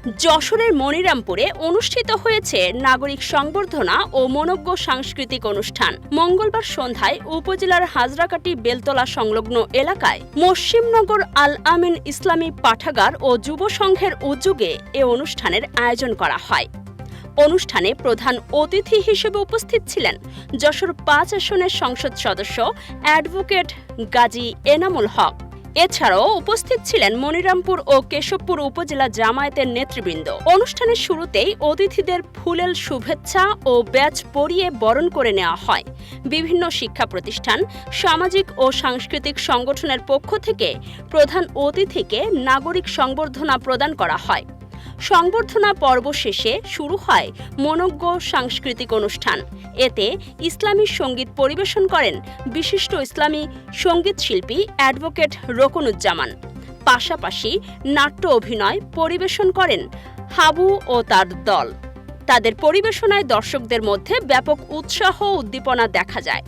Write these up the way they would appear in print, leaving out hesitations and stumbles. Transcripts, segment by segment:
যশোরের মনিরামপুরে অনুষ্ঠিত হয়েছে নাগরিক সংবর্ধনা ও মনোজ্ঞ সাংস্কৃতিক অনুষ্ঠান। মঙ্গলবার সন্ধ্যায় উপজেলার হাজরাকাটি বেলতলা সংলগ্ন এলাকায় মসজিমনগর আল আমিন ইসলামী পাঠাগার ও যুব সংঘের উদ্যোগে এ অনুষ্ঠানের আয়োজন করা হয়। অনুষ্ঠানে প্রধান অতিথি হিসেবে উপস্থিত ছিলেন যশোর ৫ আসনের সংসদ সদস্য অ্যাডভোকেট গাজী এনামুল হক। এছাড়াও উপস্থিত ছিলেন মনিরামপুর ও কেশবপুর উপজেলা জামায়াতের নেতৃবৃন্দ। অনুষ্ঠানের শুরুতেই অতিথিদের ফুলেল শুভেচ্ছা ও ব্যাচ পরিয়ে বরণ করে নেওয়া হয়। বিভিন্ন শিক্ষা প্রতিষ্ঠান, সামাজিক ও সাংস্কৃতিক সংগঠনের পক্ষ থেকে প্রধান অতিথিকে নাগরিক সংবর্ধনা প্রদান করা হয়। সংবর্ধনা পর্ব শেষে শুরু হয় মনোজ্ঞ সাংস্কৃতিক অনুষ্ঠান। এতে ইসলামী সঙ্গীত পরিবেশন করেন বিশিষ্ট ইসলামী সঙ্গীত শিল্পী অ্যাডভোকেট রোকনুজ্জামান। পাশাপাশি নাট্য অভিনয় পরিবেশন করেন হাবু ও তার দল। তাদের পরিবেশনায় দর্শকদের মধ্যে ব্যাপক উৎসাহ উদ্দীপনা দেখা যায়।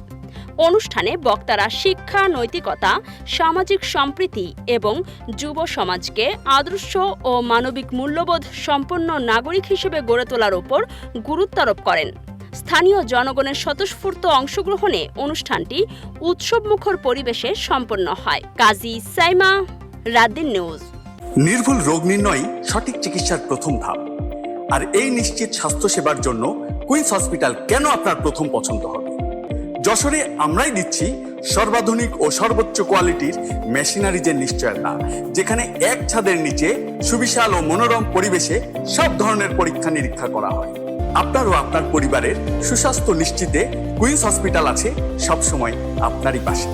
অনুষ্ঠানে বক্তারা শিক্ষা, নৈতিকতা, সামাজিক সম্প্রীতি এবং যুব সমাজকে আদর্শ ও মানবিক মূল্যবোধ সম্পন্ন নাগরিক হিসেবে গড়ে তোলার উপর গুরুত্বারোপ করেন। স্থানীয় জনগণের স্বতঃস্ফূর্ত অংশগ্রহণে অনুষ্ঠানটি উৎসবমুখর পরিবেশে সম্পন্ন হয়। কাজী সাইমা, রাতদিন নিউজ। নির্ভুল রোগ নির্ণয় সঠিক চিকিৎসার প্রথম ধাপ, আর এই নিশ্চিত স্বাস্থ্যসেবার জন্য কুইন্স হসপিটাল কেন আপনার প্রথম পছন্দ হবে। যশোরে আমরাই দিচ্ছি সর্বাধুনিক ও সর্বোচ্চ কোয়ালিটির মেশিনারিজের নিশ্চয়তা, যেখানে এক ছাদের নিচে সুবিশাল ও মনোরম পরিবেশে সব ধরনের পরীক্ষা নিরীক্ষা করা হয়। আপনার ও আপনার পরিবারের সুস্বাস্থ্য নিশ্চিতে কুইন্স হসপিটাল আছে সবসময় আপনারই পাশে।